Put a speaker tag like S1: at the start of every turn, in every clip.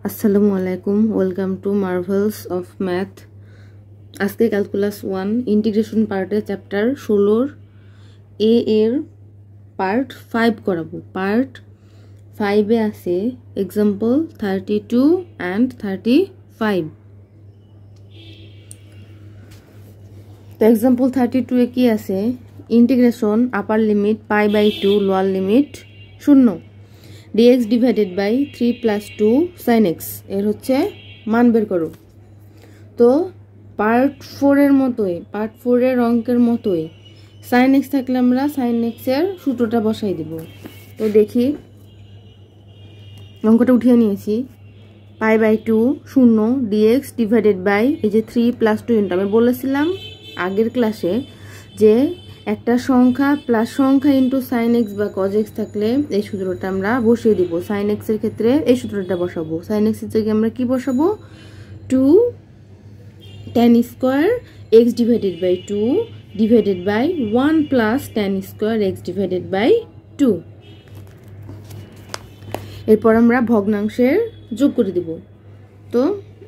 S1: আসসালামু আলাইকুম, welcome to Marvels of Math. আজকে ক্যালকুলাস 1 ইন্টিগ্রেশন পার্টের চ্যাপ্টার 16 এর পার্ট 5 করাবো। পার্ট 5 এ আছে এক্সাম্পল 32 অ্যান্ড 35। তো এক্সাম্পল 32 এ কি আছে? Integration upper limit π/2 lower limit 0 dx divided by 3 + 2 sin x এর হচ্ছে মান বের করো। তো পার্ট 4 এর মতোই, পার্ট 4 এর অঙ্কের মতোই sin x থাকলে আমরা sin x এর সূত্রটা বসাই দিব। তো দেখি, অঙ্কটা উঠিয়ে নিয়েছি। π/2 0 dx ডিভাইডেড বাই এই যে 3 + 2 ইনটু, আমি বলেছিলাম আগের ক্লাসে যে একটা সংখ্যা প্লাস সংখ্যা ইন্টু সাইন এক্স বা কজ এক্স থাকলে এই সূত্রটা আমরা বসিয়ে দিব। সাইন এক্স এর ক্ষেত্রে এই সূত্রটা বসাবো। সাইন এক্স এর জায়গায় আমরা কি বসাবো? 2 tan square x divided by 2 divided by 1 plus tan square x divided by 2। এরপর আমরা ভগ্নাংশের যোগ করে দিব। তো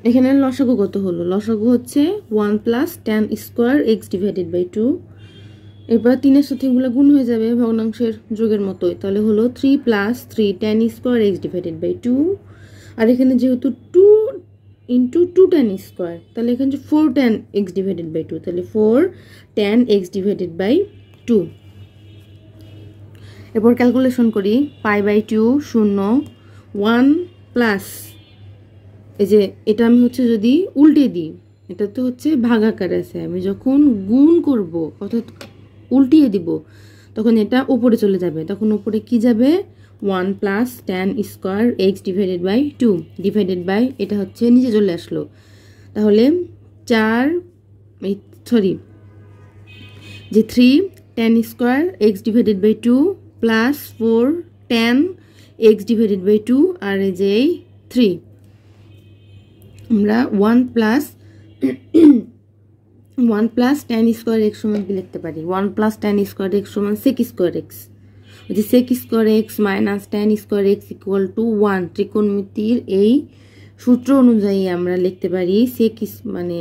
S1: এখানে লসাগু কত হলো? লসাগু হচ্ছে 1 plus tan square x divided by 2। এরপর 3 এর সাথে এগুলো গুণ হয়ে যাবে ভগ্নাংশের যোগের মতোই, তাহলে হলো 3 + 3 tan square x divided by 2। আর এখানে যেহেতু 2 ইন্টু 2 tan স্কয়ার, তাহলে এখানে 4 tan এক্স ডিভাইডেড বাই 2, তাহলে 4 tan এক্স ডিভাইডেড বাই 2। এরপর ক্যালকুলেশন করি। π/2 0 1 প্লাস এই যে এটা আমি হচ্ছে যদি উল্টে দিই, এটা তো হচ্ছে ভাগাকার আছে, আমি যখন গুণ করব অর্থাৎ উল্টিয়ে দিব তখন এটা উপরে চলে যাবে, তখন উপরে কি যাবে? 1 plus tan square x divided by 2 divided by এটা হচ্ছে নিচে চলে আসলো, তাহলে 3 tan square x divided by 2 plus 4 tan x divided by 2 আর এই যে 3 আমরা 1 প্লাস tan স্কয়ার এক্স সমান কি লিখতে পারি? 1 প্লাস tan স্কয়ার এক্স সমান sec স্কয়ার এক্স। যে sec square x minus tan square x equal to 1। ত্রিকোণমিতির এই সূত্র অনুযায়ী আমরা লিখতে পারি sec মানে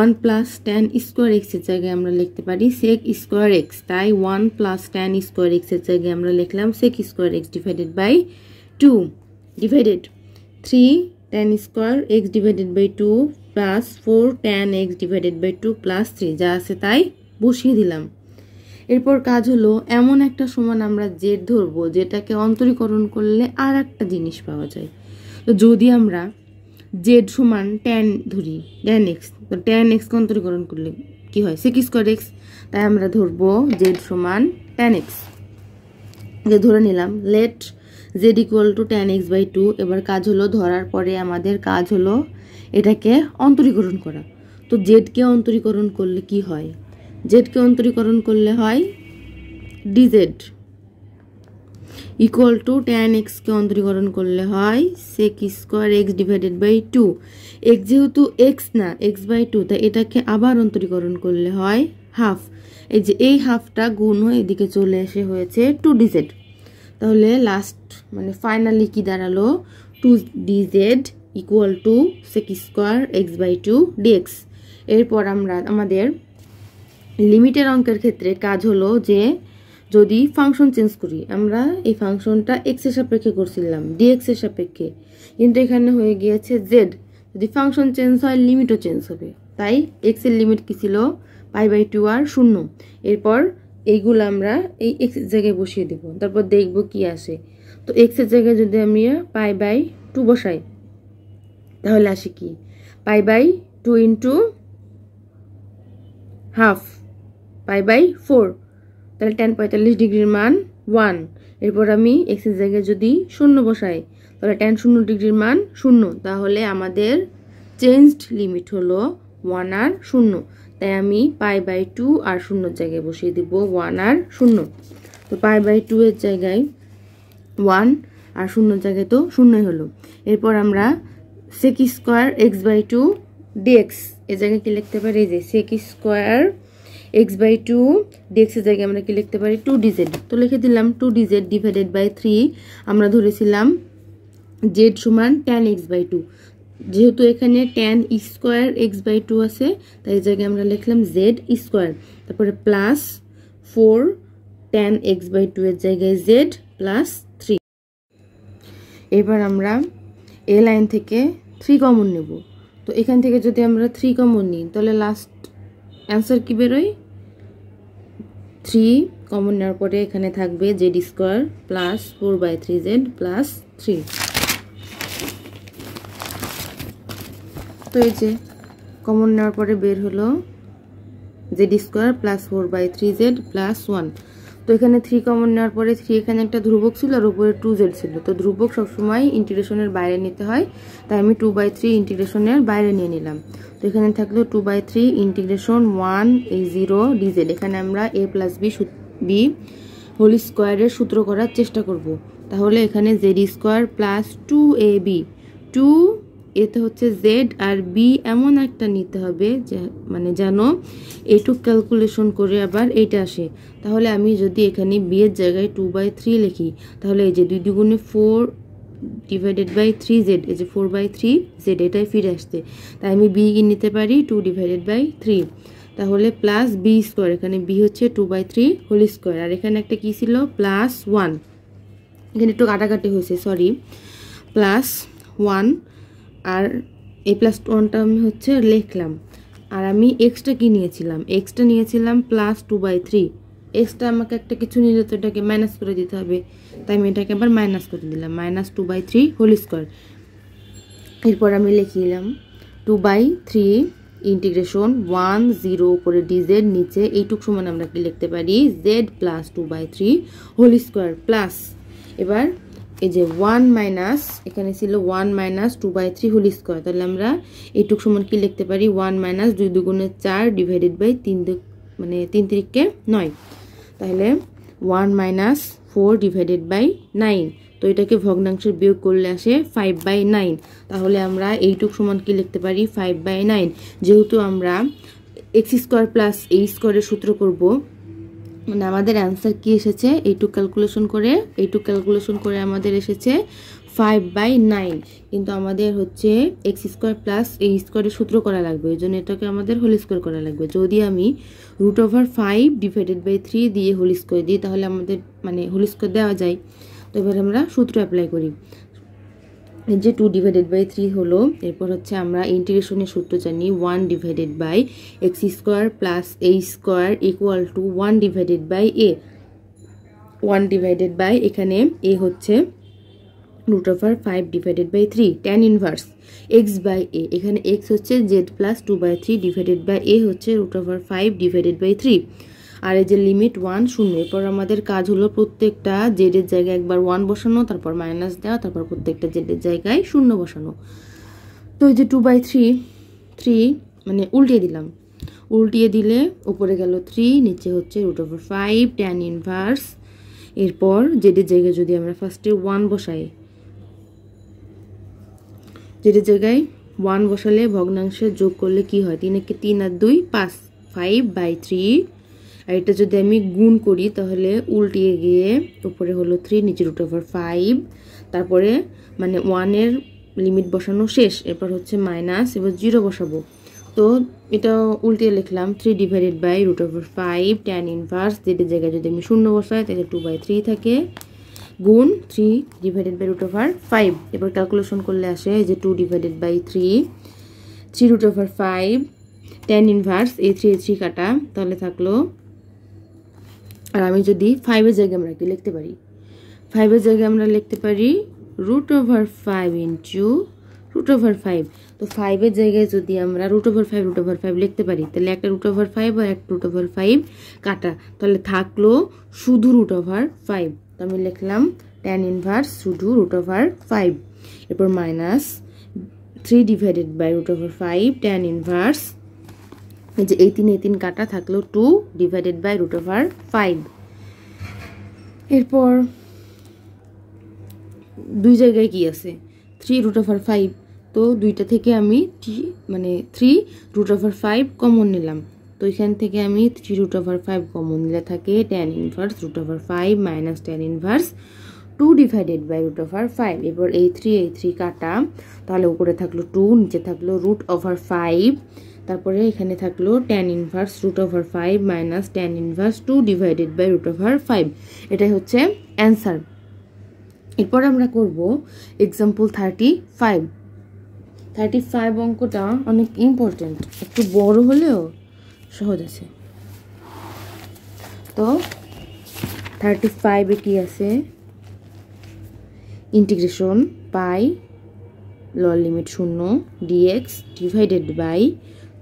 S1: 1 প্লাস tan স্কয়ার এক্স এর জায়গায় আমরা লিখতে পারি sec স্কয়ার এক্স। তাই 1 প্লাস tan স্কয়ার এক্স এর জায়গায় আমরা লিখলাম sec square x divided by 2 divided 3 tan square x divided by 2 plus 4 tan x divided by 2 plus 3 যা আছে তাই বসিয়ে দিলাম। এরপর কাজ হলো এমন একটা সমান আমরা জেড ধরবো যেটাকে অন্তরীকরণ করলে আর একটা জিনিস পাওয়া যায়। তো যদি আমরা জেড সমান tan ধরি, tan এক্স, তো tan এক্স কে অন্তরীকরণ করলে কি হয়? sec square x. তাই আমরা ধরবো জেড সমান tan এক্স, যে ধরে নিলাম let z equal to tan x by 2। এবার কাজ হলো ধরার পরে আমাদের কাজ হলো এটাকে অন্তরীকরণ করা। তো z কে অন্তরীকরণ করলে কি হয়? z কে অন্তরীকরণ করলে হয় dz equal to tan x কে অন্তরীকরণ করলে হয় sec square x divided by 2। x যেহেতু x না x বাই 2, তাই এটাকে আবার অন্তরীকরণ করলে হয় হাফ। এই যে এই হাফটা গুণ হয়ে এদিকে চলে এসে হয়েছে 2dz। তাহলে লাস্ট মানে ফাইনালি কি দাঁড়ালো? 2dz equal to sec square x by 2 dx। এরপর আমরা আমাদের লিমিটের অঙ্কের ক্ষেত্রে কাজ হলো যে যদি ফাংশন চেঞ্জ করি, আমরা এই ফাংশনটা x এর সাপেক্ষে করছিলাম dx এর সাপেক্ষে, কিন্তু এখানে হয়ে গিয়েছে z। যদি ফাংশন চেঞ্জ হয় লিমিটও চেঞ্জ হবে, তাই x এর লিমিট কি ছিল? π/2 আর 0। এরপর এইগুলো আমরা এই x এর জায়গায় বসিয়ে দেব, তারপর দেখব কি আসে। তো x এর জায়গায় যদি আমি π/2 বসাই তাহলে আসে কি? π/2 ইন্টু হাফ π/4, তাহলে tan 45 ডিগ্রির মান 1। এরপর আমি x এর জায়গায় যদি 0 বসাই তাহলে tan 0 ডিগ্রির মান 0। তাহলে আমাদের চেঞ্জড লিমিট হলো 1 আর 0। তাই আমি π/2 আর 0 জায়গায় বসিয়ে দিব 1 আর 0। তো π/2 এর জায়গায় 1 আর 0 জায়গায় তো 0ই হলো। এরপর আমরা sec square x by 2 dx এর জায়গায় কি লিখতে পারি? যে sec square x by 2 dx এর জায়গায় আমরা কি লিখতে পারি? 2dz। তো লিখে দিলাম 2dz ডিভাইডেড বাই 3। আমরা ধরেছিলাম জেড সমান tan x/2। যেহেতু এখানে tan স্কোয়ার x/2 আছে, তাই এই জায়গায় আমরা লিখলাম জেড স্কোয়ার, তারপরে প্লাস 4 tan x/2 এর জায়গায় জেড প্লাস 3। এবার আমরা এ লাইন থেকে 3 কমন নেব। তো এখান থেকে যদি আমরা 3 কমন নিই তাহলে লাস্ট অ্যান্সার কি বেরোয়? 3 কমন নেওয়ার পরে এখানে থাকবে Z square plus 4/3z plus 3। তো এই যে কমন নেওয়ার পরে বের হলো Z square plus 4/3z plus 1। তো এখানে 3 কমন নেওয়ার পরে 3 এখানে একটা ধ্রুবক ছিল আর উপরে 2z ছিল। তো ধ্রুবক সবসময় ইন্টিগ্রেশনের বাইরে নিতে হয়, তাই আমি 2/3 ইন্টিগ্রেশনের বাইরে নিয়ে নিলাম। তো এখানে থাকলো 2/3 ইন্টিগ্রেশন 1 এই 0 dz। এখানে আমরা a প্লাস b হোল স্কোয়ারের সূত্র করার চেষ্টা করব। তাহলে এখানে জেড স্কোয়ার প্লাস 2ab, 2 এতে হচ্ছে জেড আর বি এমন একটা নিতে হবে যে মানে যেন এইটুক ক্যালকুলেশন করে আবার এইটা আসে। তাহলে আমি যদি এখানে বি এর জায়গায় 2/3 লিখি, তাহলে এই যে 2 দুগুণে 4 ডিভাইডেড বাই 3z, এই যে 4/3z এটাই ফিরে আসছে। তাই আমি বি নিতে পারি 2 ডিভাইডেড বাই 3। তাহলে প্লাস বি স্কোয়ার, এখানে বি হচ্ছে 2/3 হোল স্কোয়ার, আর এখানে একটা কি ছিল প্লাস 1, এখানে একটু কাটাকাটি হয়েছে সরি, প্লাস 1 আর এই প্লাস 1টা আমি হচ্ছে লিখলাম। আর আমি এক্সটা কি নিয়েছিলাম? এক্সটা নিয়েছিলাম প্লাস 2/3। এক্সটা আমাকে একটা কিছু নিলে তো এটাকে মাইনাস করে দিতে হবে, তাই আমি এটাকে আবার মাইনাস করে দিলাম, মাইনাস 2/3 হোল স্কোয়ার। এরপর আমি লিখলাম 2/3 ইন্টিগ্রেশন 1 0 উপরে dz, নিচে এইটুক সমান আমরা কি লিখতে পারি z plus 2/3 whole square plus, এবার এই যে 1 মাইনাস, এখানে ছিল 1 মাইনাস 2/3 হোল স্কোয়ার, তাহলে আমরা এইটুক সমান কি লিখতে পারি 1 মাইনাস 2 দুগুণে 4 ডিভাইডেড বাই 3 মানে 3 3কে 9, তাহলে 1 মাইনাস 4 ডিভাইডেড বাই 9। তো এটাকে ভগ্নাংশের বিয়োগ করলে আসে 5/9। তাহলে আমরা এইটুক সমান কি লিখতে পারি 5/9। যেহেতু আমরা এক্স স্কোয়ার প্লাস এই স্কোয়ারের সূত্র করব, মানে আমাদের অ্যান্সার কি এসেছে এইটুক ক্যালকুলেশন করে আমাদের এসেছে 5/9, কিন্তু আমাদের হচ্ছে এক্স স্কোয়ার প্লাস এই স্কোয়ারের সূত্র করা লাগবে, ওই জন্য এটাকে আমাদের হোল স্কোয়ার করা লাগবে। যদি আমি √5 ডিভাইডেড বাই 3 দিয়ে হোল স্কোয়ার দিই তাহলে আমাদের মানে হোল স্কোয়ার দেওয়া যায়। তো এবার আমরা সূত্র অ্যাপ্লাই করি, যে 2 ডিভাইডেড বাই 3 হলো। এরপর হচ্ছে আমরা ইন্টিগ্রেশনের সূত্র জানি 1 divided by x square plus a square equal to 1 divided by a. 1 divided by এখানে এ হচ্ছে √5 divided by 3 tan inverse x by a, এখানে এক্স হচ্ছে z plus 2/3 divided by a হচ্ছে √5 ডিভাইডেড বাই 3। আর এই যে লিমিট 1 0। এরপর আমাদের কাজ হলো প্রত্যেকটা জেডের জায়গায় একবার 1 বসানো, তারপর মাইনাস দেওয়া, তারপর প্রত্যেকটা জেডের জায়গায় 0 বসানো। তো এই যে 2/3 মানে উল্টিয়ে দিলাম, উল্টিয়ে দিলে উপরে গেল 3, নিচে হচ্ছে √5 tan ইনভার্স। এরপর জেডের জায়গায় যদি আমরা ফার্স্টে 1 বসাই, জেডের জায়গায় 1 বসালে ভগ্নাংশে যোগ করলে কি হয় 3 × 3 আর 2 5, 5/3। আর এটা যদি আমি গুণ করি তাহলে উল্টিয়ে গিয়ে উপরে হলো 3, নিচে √5, তারপরে মানে 1 এর লিমিট বসানো শেষ। এরপর হচ্ছে মাইনাস, এবার 0 বসাবো। তো এটা উল্টিয়ে লিখলাম 3 ডিভাইডেড বাই √5 tan ইনভার্স, জেডের জায়গায় যদি আমি 0 বসাই তাহলে 2/3 থাকে, গুণ 3 ডিভাইডেড বাই √5। এবার ক্যালকুলেশন করলে আসে যে 2 ডিভাইডেড বাই 3 √5 tan ইনভার্স এই 3 কাটা, তাহলে থাকলো। আর আমি যদি 5 এর জায়গায় আমরা কি লিখতে পারি, 5 এর জায়গায় আমরা লিখতে পারি √5 ইন্টু √5। তো 5 এর জায়গায় যদি আমরা √5 লিখতে পারি তাহলে একটা √5 আর একটা √5 কাটা, তাহলে থাকলো শুধু √5। তো আমি লিখলাম tan ইনভার্স শুধু √5। এরপর minus 3 divided by √5 tan inverse, এই যে এই 3 কাটা, থাকলো 2 ডিভাইডেড বাই √5। এরপর দুই জায়গায় কি আছে 3 √5, তো দুইটা থেকে আমি মানে 3 √5 কমন নিলাম। তো এখান থেকে আমি 3 √5 কমন নিলে থাকে tan inverse √5 minus tan inverse 2 divided by root over 5। এবার এই 3 কাটা, তাহলে উপরে থাকলো 2, নিচে থাকলো রুট ওভার 5, তারপরে এখানে থাকলো tan inverse root over 5 minus tan inverse 2 divided by root over 5। এটাই হচ্ছে অ্যান্সার। এরপর আমরা করব এক্সাম্পল 35 অঙ্কটা অনেক ইম্পর্টেন্ট, একটু বড় হলেও সহজ আছে। তো 35-এ কি আছে, integration pi lower limit 0 dx divided by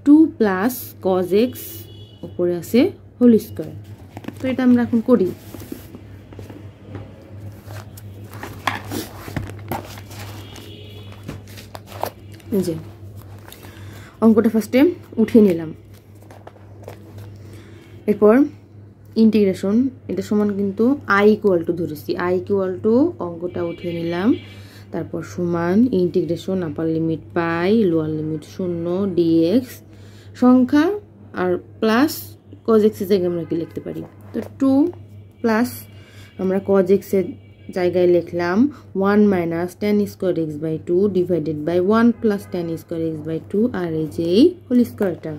S1: 2 plus cos x উপরে আছে হোল স্কয়ার। তো এটা আমরা এখন করি। যে অঙ্কটা ফার্স্টে উঠিয়ে নিলাম, এরপর ইন্টিগ্রেশন এটা সমান কিন্তু i ইকুয়াল টু ধরেছি, i ইকুয়াল টু অঙ্কটা উঠিয়ে নিলাম, তারপর সমান ইন্টিগ্রেশন আপার লিমিট পাই লোয়ার লিমিট 0 dx সংখ্যা আর প্লাস cos x এর জায়গায় আমরা কি লিখতে পারি, তো 2 প্লাস আমরা cos x এর জায়গায় লিখলাম 1 minus tan square x by 2 divided by 1 plus tan square x by 2 আর এই যে হোল স্কয়ারটা।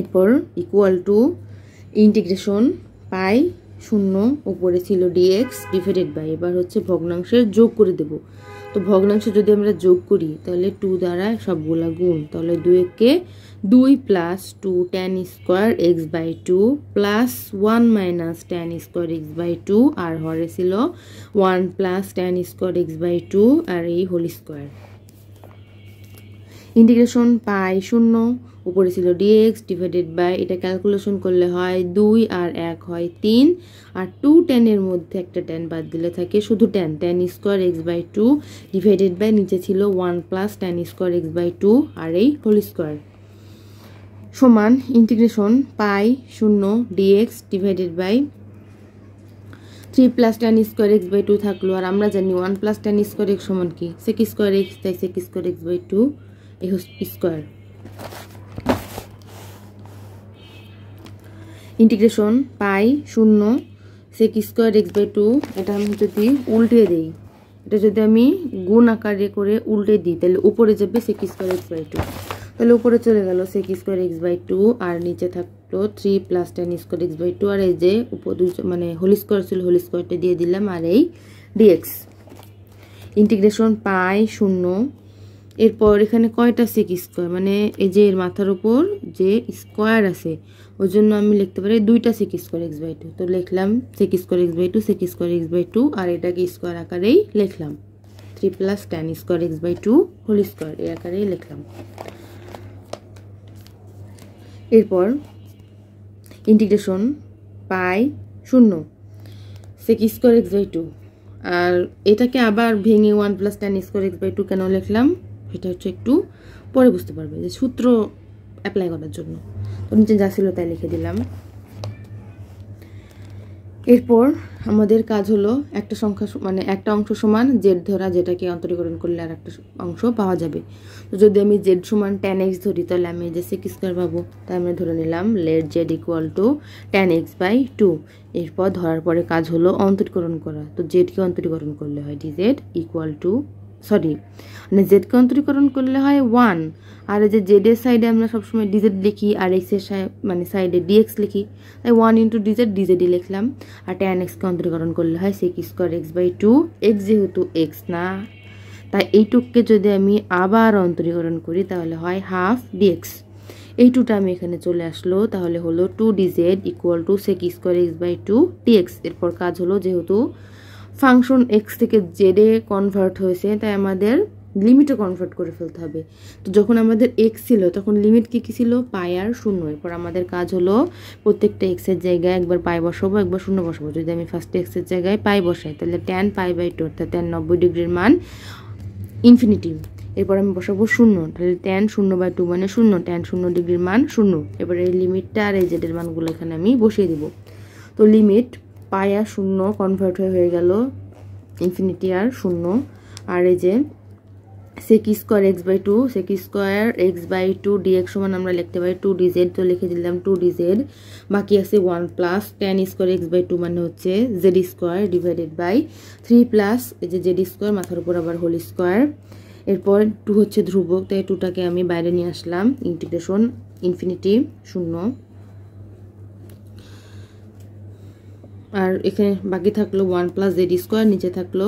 S1: এরপর ইকুয়াল টু ইন্টিগ্রেশন পাই 0 উপরে ছিল dx ডিভাইডেড বাই, এবার হচ্ছে ভগ্নাংশের যোগ করে দেব। তো ভগ্নাংশ যদি আমরা যোগ করি তাহলে 2 দ্বারা সবগুলা গুণ, তাহলে 2 2 plus 2 tan square x by 2 plus 1 minus tan square x by 2 আর হরে ছিল 1 plus tan square x by 2 আর এই হোল স্কয়ার। ইন্টিগ্রেশন পাই 0 উপরে ছিল dx ডিভাইডেড বাই, এটা ক্যালকুলেশন করলে হয় 2 আর 1 হয় 3 আর 2 tan এর মধ্যে একটা tan বাদ দিলে থাকে শুধু tan square x by 2 divided by নিচে ছিল 1 plus tan square x by 2 আর এই হোল স্কয়ার সমান integration pi 0 dx divided by 3 plus tan square x by 2 থাকলো, আর আমরা জানি 1 প্লাস tan স্কয়ার x সমান কি sec স্কয়ার x, তাই sec স্কয়ার x বাই 2 এই square. Integration pi 0 sec square x by 2, এটা আমি যদি উল্টে দেই, এটা যদি আমি গুণ আকারে করে উল্টে দিই তাহলে উপরে যাবে sec স্কয়ার x বাই 2, তাহলে উপরে চলে গেল sec স্কয়ার x বাই 2 আর নিচে থাকলো 3 plus tan square x by 2 আর এই যে উপর মানে হোল স্কয়ার ছিল হোল স্কয়ারটা দিয়ে দিলাম আর এই dx। ইন্টিগ্রেশন পাই 0, এরপর এখানে কয়টা sec স্কয়ার মানে এই যে এর মাথার উপর যে স্কয়ার আছে ওই জন্য আমি লিখতে পারি 2টা sec স্কয়ার x বাই 2, তো লিখলাম sec square x by 2 sec square x by 2 আর এটাকে স্কয়ার আকারেই লিখলাম 3 plus tan square x by 2 whole square এই আকারেই লিখলাম। এরপর integration pi 0 sec square x by 2 আর এটাকে আবার ভেঙে 1 plus tan square x by 2 কেন লিখলাম এটা হচ্ছে একটু পরে বুঝতে পারবে, যে সূত্র অ্যাপ্লাই করার জন্য, তো নিচে যা ছিল তাই লিখে দিলাম। এরপর আমাদের কাজ হলো একটা সংখ্যা মানে একটা অংশ সমান জেড ধরা, যেটাকে অন্তরীকরণ করলে আর একটা অংশ পাওয়া যাবে। তো যদি আমি জেড সমান tan x ধরি তাহলে আমি যে sec স্কয়ার পাবো, তাই আমরা ধরে নিলাম let z equal to tan x by 2। এরপর ধরার পরে কাজ হলো অন্তরীকরণ করা, তো জেডকে অন্তরীকরণ করলে হয় dz ইকুয়াল টু মানে জেডকে অন্তরীকরণ করলে হয় 1, আর এই যে জেড এর সাইডে আমরা সবসময় ডিজেড লিখি আর এক্স এর মানে সাইডে ডিএক্স লিখি, তাই 1 ইন্টু ডিজেড ডিজেডই লিখলাম। আর tan x কে অন্তরীকরণ করলে হয় sec square x by 2, x যেহেতু এক্স না তাই এইটুককে যদি আমি আবার অন্তরীকরণ করি তাহলে হয় হাফ ডিএক্স। এই টুটা আমি এখানে চলে আসলো, তাহলে হলো 2 dz equal to sec square x by 2 dx। এরপর কাজ হলো যেহেতু ফাংশন x থেকে জেডে কনভার্ট হয়েছে তাই আমাদের লিমিটও কনভার্ট করে ফেলতে হবে। তো যখন আমাদের x ছিল তখন লিমিট কি ছিল পাই আর 0। এরপর আমাদের কাজ হলো প্রত্যেকটা x এর জায়গায় একবার পাই বসাবো একবার 0 বসাবো। যদি আমি ফার্স্ট x এর জায়গায় পাই বসাই তাহলে tan পাই বাই 2 অর্থাৎ tan 90 ডিগ্রির মান ইনফিনিটি। এরপর আমি বসাবো 0, তাহলে tan 0/2 মানে 0, tan 0 ডিগ্রির মান 0। এবার এই লিমিটটা আর এই জেডের মানগুলো এখানে আমি বসিয়ে দিব। তো লিমিট পাই আর 0 কনভার্ট হয়ে গেল ইনফিনিটি আর 0, আর এই যে sec square x by 2 sec square x by 2 dx সমান আমরা লিখতে পারি 2dz, তো লিখে দিলাম 2dz। বাকি আছে 1 plus tan square x by 2 মানে হচ্ছে z square divided by 3 plus এই যে z স্কয়ার মাথার উপর আবার হোল স্কয়ার। এরপর 2 হচ্ছে ধ্রুবক, তাই 2টাকে আমি বাইরে নিয়ে আসলাম, ইন্টিগ্রেশন ইনফিনিটি 0। আর এখানে বাকি থাকলো 1 প্লাস z স্কয়ার, নিচে থাকলো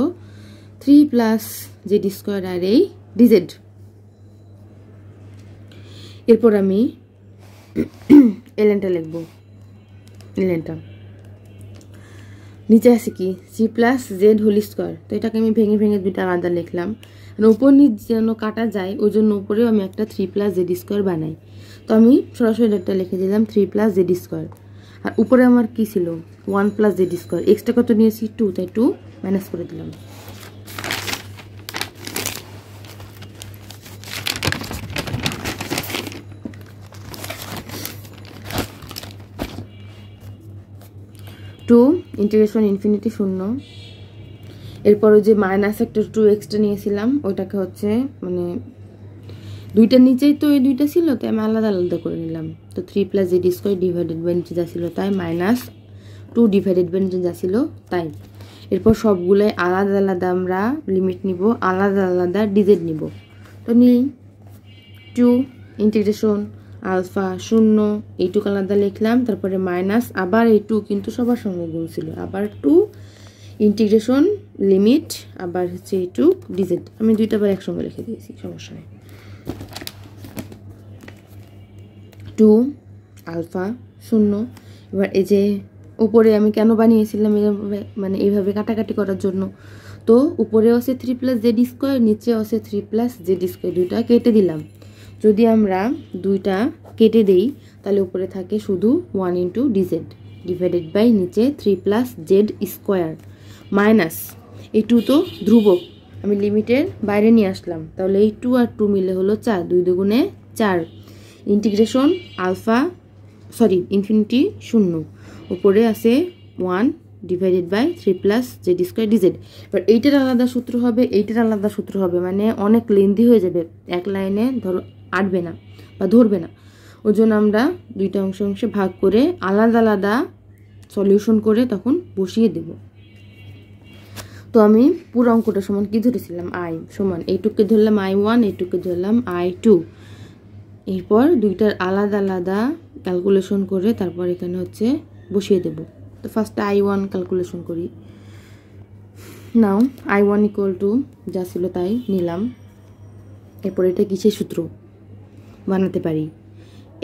S1: 3 প্লাস z স্কয়ার আর এই dz। এরপর আমি এলএনটা লিখব। এলএনটা নিচে আছে কি c plus z whole square, তো এটাকে আমি ভেঙে ভেঙে দুইটা আলাদা লিখলাম, উপর নিচ যেন কাটা যায় ওই জন্য উপরেও আমি একটা 3 প্লাস জেড স্কয়ার বানাই। তো আমি সরাসরি এটা লিখে দিলাম 3 প্লাস জেড স্কয়ার। আর উপরে আমার কি ছিল 1 প্লাস জেড স্কয়ার, এক্সট্রা কত নিয়েছি 2, তাই 2 মাইনাস করে দিলাম। Integration infinity 0। এরপর ওই যে মাইনাস একটা 2 এক্সট্রা নিয়েছিলাম ওইটাকে হচ্ছে মানে দুইটার নিচেই তো এই দুইটা ছিল, তাই আমি আলাদা আলাদা করে নিলাম। তো 3 plus z square divided by নিচে যা ছিল তাই মাইনাস 2 ডিভাইডেড বাই নিচে যা ছিল তাই। এরপর সবগুলোই আলাদা আলাদা আমরা লিমিট নিব, আলাদা আলাদা ডিজেড নিব। তো নিই 2 ইন্টিগ্রেশন আলফা 0, এইটুকু আলাদা লিখলাম, তারপরে মাইনাস আবার এই 2 কিন্তু সবার সঙ্গে গুণ ছিল, আবার 2 ইন্টিগ্রেশন লিমিট আবার হচ্ছে এইটু ডিজেড। আমি দুইটা বার একসঙ্গে লিখে দিয়েছি, সমস্যা নেই। 2 আলফা 0। এবার এই যে উপরে আমি কেন বানিয়েছিলাম এইভাবে, মানে এইভাবে কাটাকাটি করার জন্য। তো উপরেও আছে 3 প্লাস জেড স্কয়ার, নিচেও আছে 3 প্লাস জেড স্কয়ার, দুইটা কেটে দিলাম। যদি আমরা দুইটা কেটে দেই তাহলে উপরে থাকে শুধু 1 ইন্টু ডিজেড ডিভাইডেড বাই নিচে 3 প্লাস জেড স্কয়ার মাইনাস এই 2 তো ধ্রুবক, আমি লিমিটের বাইরে নিয়ে আসলাম, তাহলে এই 2 আর 2 মিলে হলো 4, 2 দুগুণে 4 ইন্টিগ্রেশন আলফা ইনফিনিটি 0, উপরে আছে 1 divided by 3 plus z square d z. এবার এইটার আলাদা সূত্র হবে, এইটার আলাদা সূত্র হবে, মানে অনেক লেন্দি হয়ে যাবে, এক লাইনে ধরো আটবে না বা ধরবে না। ওই জন্য আমরা দুইটা অংশে ভাগ করে আলাদা আলাদা সলিউশন করে তখন বসিয়ে দেব। তো আমি পুরো অঙ্কটা সমান কি ধরেছিলাম আই সমান এইটুকে ধরলাম I1, এইটুকে ধরলাম I2। এরপর দুইটার আলাদা আলাদা ক্যালকুলেশন করে তারপর এখানে হচ্ছে বসিয়ে দেব। তো ফার্স্টে I1 ক্যালকুলেশন করি। নাও I1 ইকুয়াল টু যা ছিল তাই নিলাম। এরপর এটা কিসের সূত্র বানাতে পারি,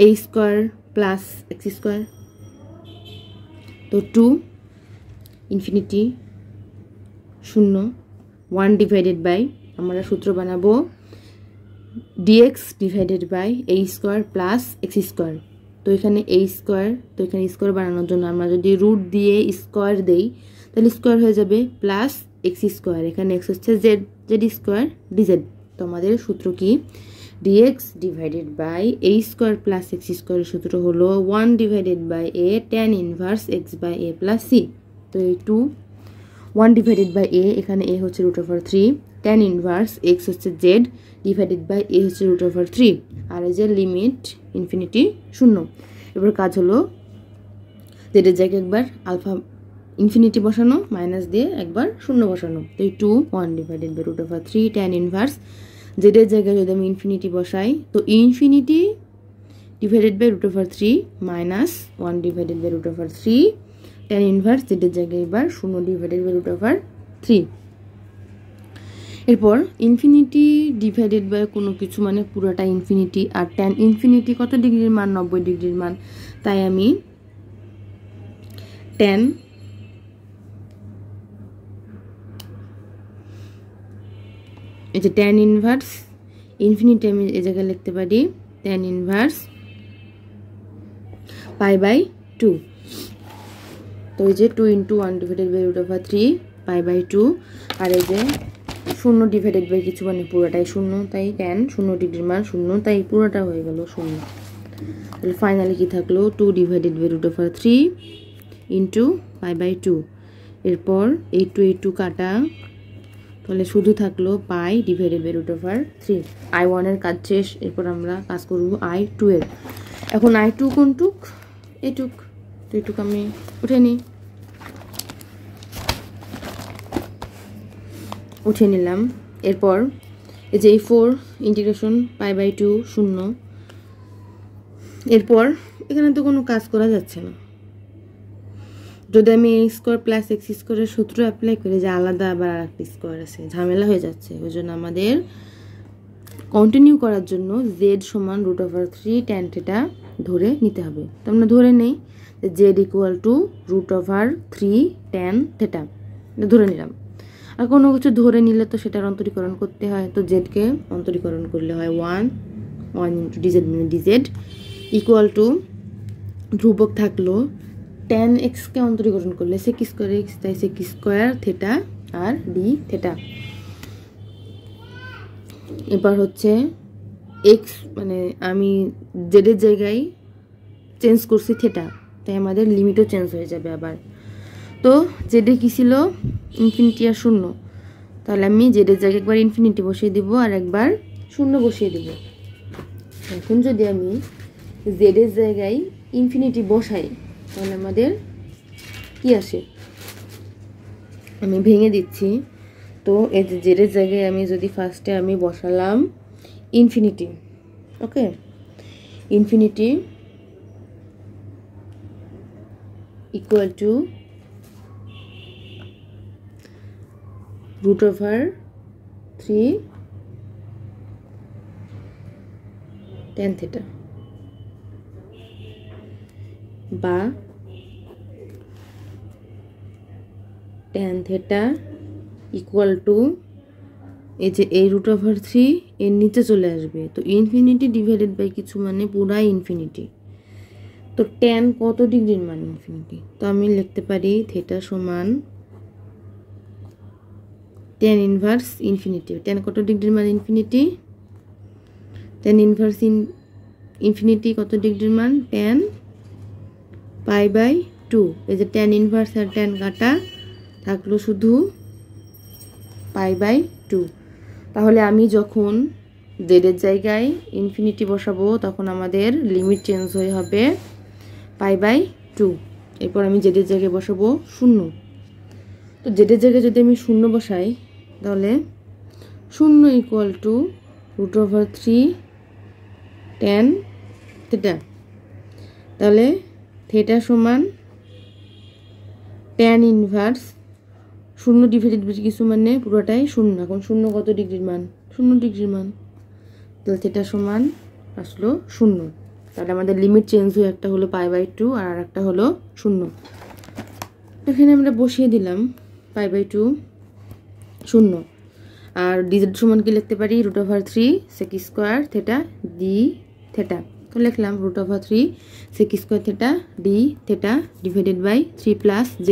S1: a square plus x square. তো 2 ইনফিনিটি 0 1 ডিভাইডেড বাই আমরা সূত্র বানাবো dx divided by a square plus x square. তো এখানে a স্কয়ার, তো এখানে স্কয়ার বানানোর জন্য আমরা যদি রুট দিয়ে স্কয়ার দেই তাহলে স্কয়ার হয়ে যাবে প্লাস x স্কয়ার, এখানে x হচ্ছে z স্কয়ার dz। তো আমাদের সূত্র কি dx divided by a square plus x স্কয়ারের সূত্র হলো 1 divided by a tan inverse x by a plus c। তো এই 2 1 ডিভাইডেড বাই a, এখানে a হচ্ছে √3, tan ইনভার্স x হচ্ছে z ডিভাইডেড বাই a হচ্ছে √3, আর এই যে লিমিট ইনফিনিটি 0। এবার কাজ হলো z এর জায়গায় একবার আলফা ইনফিনিটি বসানো, মাইনাস দিয়ে একবার 0 বসানো। তো এই 2 1 divided by √3 tan inverse z এর জায়গায় যদি আমি ইনফিনিটি বসাই তো infinity divided by √3 minus 1 divided by √3 tan inverse z এর জায়গায় এবার 0 ডিভাইডেড বাই √3। এরপর ইনফিনিটি ডিভাইডেড বাই কোনো কিছু মানে পুরোটা ইনফিনিটি, আর tan ইনফিনিটি কত ডিগ্রির মান 90 ডিগ্রির মান, তাই আমি tan এই যে tan ইনভার্স ইনফিনিটি আমি এই জায়গায় লিখতে পারি tan ইনভার্স পাই বাই 2। তো এই যে 2 into 1 divided by √3 pi by 2, আর এই যে 0 ডিভাইডেড বাই কিছু মানে পুরোটাই 0, তাই tan 0 ডিগ্রির মান 0, তাই পুরোটা হয়ে গেল 0। তাহলে ফাইনালি কি থাকলো 2 divided by √3 into pi by 2। এরপর এই 2 কাটা, তাহলে শুধু থাকলো পাই ডিভাইডেড বাই √3। I1 এর কাজ শেষ। এরপর আমরা কাজ করব I2 এর। এখন I2 কোনটুক? এটুক। তো এটুক আমি উঠে নিলাম। এরপর এই যে 4 ইন্টিগ্রেশন π/2 শূন্য। এরপর এখানে তো কোনো কাজ করা যাচ্ছে না। যদি আমি a² + x² এর সূত্র অ্যাপ্লাই করি, যে আলাদা আবার আরেকটা স্কোয়ার আছে, ঝামেলা হয়ে যাচ্ছে। ওই জন্য আমাদের কন্টিনিউ করার জন্য z সমান √3 tan θ ধরে নিতে হবে। তো আমরা ধরে নেই যে z √3 tan θ ধরে নিলাম। আর কোনো কিছু ধরে নিলে তো সেটার অন্তরীকরণ করতে হয়। তো জেডকে অন্তরীকরণ করলে হয় 1 × dz dz = ধ্রুবক থাকলো tan x কে অন্তরীকরণ করলে sec² x, তাই sec² θ আর d θ। এবার হচ্ছে x মানে আমি z এর জায়গায় চেঞ্জ করছি θ, তাই আমাদের লিমিটও চেঞ্জ হয়ে যাবে আবার। তো z এ কি ছিল? ইনফিনিটি আর শূন্য। তাহলে আমি z এর জায়গায় একবার ইনফিনিটি বসিয়ে দিব আর একবার শূন্য বসিয়ে দিব। এখন যদি আমি z এর জায়গায় ইনফিনিটি বসাই তাহলে আমাদের কি আসে? আমি ভেঙে দিচ্ছি। তো এই যে z এর জায়গায় আমি যদি ফার্স্টে আমি বসালাম infinity, okay, infinity equal to √3 tan θ বা tan θ ইকুয়াল টু এই যে এই √3 এর নিচে চলে আসবে। তো ইনফিনিটি ডিভাইডেড বাই কিছু মানে পুরা ইনফিনিটি। তো tan কত ডিগ্রির মান ইনফিনিটি? তো আমি লিখতে পারি θ সমান tan ইনভার্স ইনফিনিটি। tan কত ডিগ্রির মান ইনফিনিটি? tan ইনভার্স ইনফিনিটি কত ডিগ্রির মান? tan π/2। এই যে tan ইনভার্স আর tan কাটা থাকলো শুধু π/2। তাহলে আমি যখন z এর জায়গায় ইনফিনিটি বসাবো তখন আমাদের লিমিট চেঞ্জ হয়ে হবে π/2। এরপর আমি z এর জায়গায় বসাবো শূন্য। তো z এর জায়গায় যদি আমি শূন্য বসাই তাহলে শূন্য ইকুয়াল টু √3 tan θ। তাহলে θ সমান tan ইনভার্স শূন্য ডিভাইডেড বাই কিছু মানে পুরোটাই শূন্য। এখন শূন্য কত ডিগ্রির মান? 0 ডিগ্রির মান। তাহলে θ সমান আসলো 0। তাহলে আমাদের লিমিট চেঞ্জ হয়ে একটা হলো π/2 আর একটা হলো 0। এখানে আমরা বসিয়ে দিলাম π/2 0। আর dz সমান কি লিখতে পারি? √3 sec² θ d θ। তো লিখলাম √3 sec² θ d θ divided by 3 plus z²।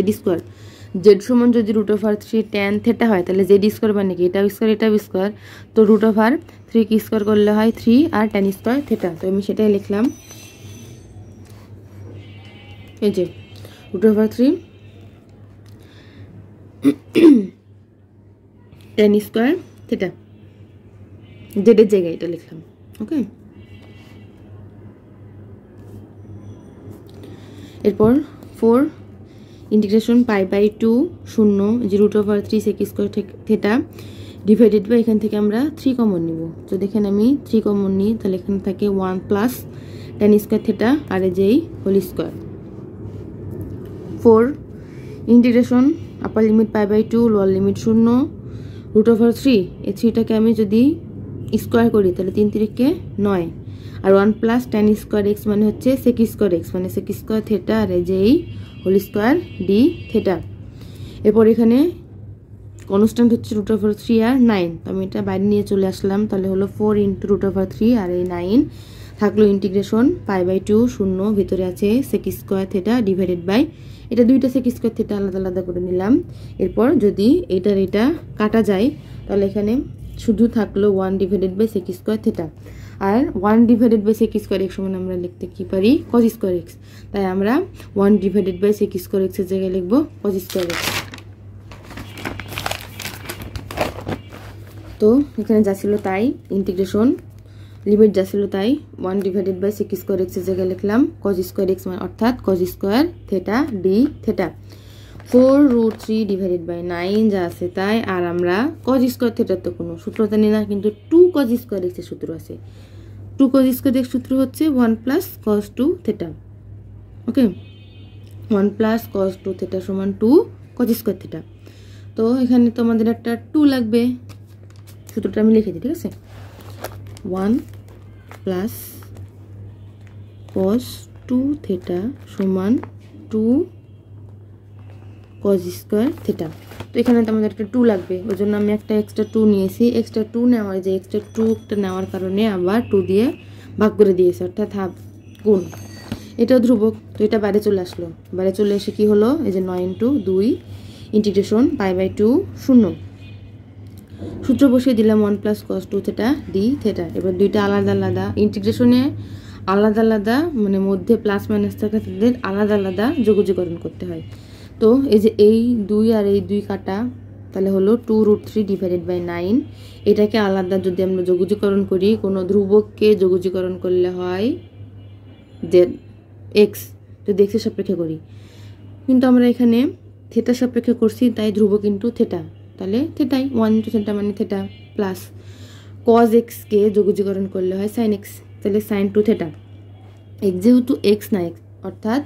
S1: z সমান যদি √3 tan θ হয় তাহলে z² মানে কি? এটাও স্কোয়ার এটাও স্কোয়ার। তো √3 কি স্কোয়ার করলে হয় 3 আর tan² θ। তো আমি সেটাই লিখলাম। এই যে √3 tan² θ z এর জায়গায় এটা লিখলাম, ওকে। এরপর 4 ইন্টিগ্রেশন π/2 শূন্য যে √3 sec² θ ডিভাইডেড বাই এখান থেকে আমরা 3 কমন নিব। যদি এখানে আমি 3 কমন নিই তাহলে এখানে থাকে 1 প্লাস tan² θ আর এই যে whole square. 4 integration upper limit π/2 lower limit 0 √3 এই 3টাকে আমি যদি স্কোয়ার করি তাহলে 3 × 3 = 9 আর 1 প্লাস tan² x মানে হচ্ছে sec² x মানে sec² θ আর এই যে হোল স্কোয়ার d θ। এরপর এখানে কনস্ট্যান্ট হচ্ছে √3 আর 9। তো আমি এটা বাইরে নিয়ে চলে আসলাম। তাহলে হলো 4 × √3 আর এই 9 থাকলো ইন্টিগ্রেশন π/2 শূন্য ভিতরে আছে sec² θ ডিভাইডেড বাই এটা দুইটা sec² θ আলাদা আলাদা করে নিলাম। এরপর যদি এটার এটা কাটা যায় তাহলে এখানে শুধু থাকলো 1 ডিভাইডেড বাই sec² θ আর 1 ডিভাইডেড বাই sec² x সমান আমরা লিখতে কি পারি? cos² x। তাই আমরা 1 ডিভাইডেড বাই sec² x এর জায়গায় লিখব cos² x। তো এখানে যা ছিল তাই ইন্টিগ্রেশন লিমিট যা ছিল তাই 1 divided by sec square x এর জায়গায় লিখলাম কজ স্কোয়ার এক্স অর্থাৎ cos square theta d theta 4√3 divided by 9 যা আছে তাই। আর আমরা কজ স্কোয়ার থেটার তো কোনো সূত্র জানি না, কিন্তু 2 কজ স্কোয়ার এক্স এর সূত্র আছে। 2 কজ স্কোয়ার এক্স সূত্র হচ্ছে 1 প্লাস কজ 2 থেটা। ওকে, 1 প্লাস কজ 2 থেটা সমান 2 কজ স্কোয়ার থেটা। তো এখানে তো আমাদের একটা 2 লাগবে, সূত্রটা আমি লিখে দিই, ঠিক আছে। 1 প্লাস কজ 2 থেটা সমান 2 কজ স্কোয়ার থেটা। তো এখানে তো আমাদের একটা 2 লাগবে, ওই জন্য আমি একটা এক্সট্রা 2 নিয়েছি। এক্সট্রা 2 নেওয়ার যে এক্সট্রা 2টা নেওয়ার কারণে আবার 2 দিয়ে ভাগ করে দিয়েছি, অর্থাৎ হাফ গুণ। এটাও ধ্রুবক, তো এটা বাইরে চলে আসলো। বাইরে চলে এসে কি হলো, এই যে 9 × 2 ইন্টিগ্রেশন π/2 0। সূত্র বসিয়ে দিলাম 1 plus cos 2 theta d theta. এবার দুইটা আলাদা আলাদা ইন্টিগ্রেশনে আলাদা আলাদা মানে মধ্যে প্লাস মাইনাস থাকে, তাদের আলাদা আলাদা যোগজীকরণ করতে হয়। তো এই যে এই 2 আর এই 2 কাটা, তাহলে হলো 2√3 ডিভাইডেড বাই 9। এটাকে আলাদা যদি আমরা যোগজীকরণ করি, কোনো ধ্রুবককে যোগজীকরণ করলে হয় যে এক্স, যদি এক্সের সাপেক্ষে করি, কিন্তু আমরা এখানে থেটার সাপেক্ষে করছি তাই ধ্রুবক ইন্টু থেটা, তাহলে থেটাই 1 × থেটা মানে থেটা প্লাস কজ এক্সকে যোগজীকরণ করলে হয় সাইন এক্স, তাহলে সাইন 2 থেটা। এক্স যেহেতু এক্স না এক্স, অর্থাৎ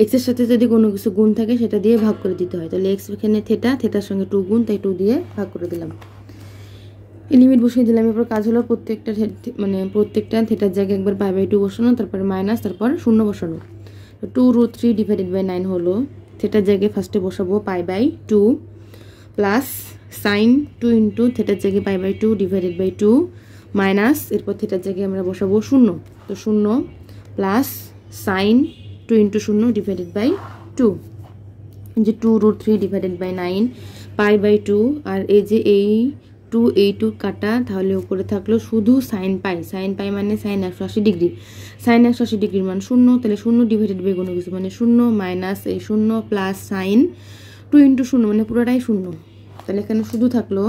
S1: এক্সের সাথে যদি কোনো কিছু গুণ থাকে সেটা দিয়ে ভাগ করে দিতে হয়, তাহলে এক্স এখানে থেটা, থেটার সঙ্গে 2 গুণ, তাই 2 দিয়ে ভাগ করে দিলাম। এই লিমিট বসিয়ে দিলাম। এরপর কাজ হলো প্রত্যেকটা থেটার জায়গায় একবার π/2 বসানো, তারপরে মাইনাস, তারপর 0 বসানো। 2√3 ডিভাইডেড বাই 9 হলো, থেটার জায়গায় ফার্স্টে বসাবো π/2 প্লাস সাইন 2 × থেটার জায়গায় π/2 ডিভাইডেড বাই 2 মাইনাস, এরপর থেটার জায়গায় আমরা বসাবো 0, তো 0 প্লাস সাইন 2 × 0 ডিভাইডেড বাই 2, যে 2√3 ডিভাইডেড বাই 9 π/2। আর এই যে এই 2 কাটা, তাহলে উপরে থাকলো শুধু সাইন পাই। সাইন পাই মানে সাইন 180 ডিগ্রি, সাইন 180 ডিগ্রির মান 0, তাহলে 0 ডিভাইডেড বাই কোনো কিছু মানে 0 মাইনাস এই 0 প্লাস সাইন 2 × 0 মানে পুরোটাই 0। তাহলে এখানে শুধু থাকলো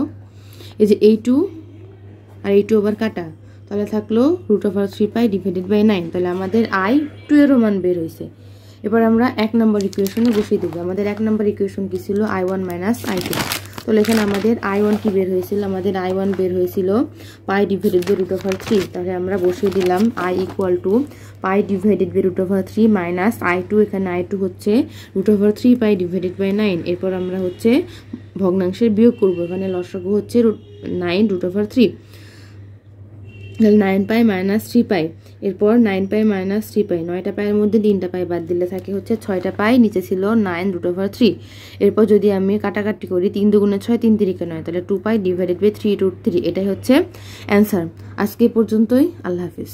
S1: এই যে এই 2 আর এই 2 আবার কাটা, তাহলে থাকলো √3π ডিভাইডেড বাই 9। তাহলে আমাদের I2 এরও মান বের হয়েছে। এবার আমরা 1 নম্বর ইকুয়েশনে বসিয়ে দেবো। আমাদের 1 নম্বর ইকুয়েশন কি ছিল, I1 - I2। তাহলে এখানে আমাদের I1 কি বের হয়েছিল, আমাদের I1 বের হয়েছিল π ডিভাইডেড বাই √3। তাহলে আমরা বসিয়ে দিলাম I = π divided by √3 minus I2, এখানে I2 হচ্ছে √3π ডিভাইডেড বাই 9। এরপর আমরা হচ্ছে ভগ্নাংশের বিয়োগ করব, এখানে লসাগু হচ্ছে 9√3, তাহলে 9π - 3π। এরপর 9π - 3π, 9টা পায়ের মধ্যে 3টা পাই বাদ দিলে থাকে হচ্ছে 6টা পাই, নিচে ছিল 9√3। এরপর যদি আমি কাটাকাটি করি 3 × 2 = 6, 3 × 3 = 9, তাহলে 2π ডিভাইডেড বাই 3√3। এটাই হচ্ছে অ্যান্সার। আজকে পর্যন্তই, আল্লাহ হাফিজ।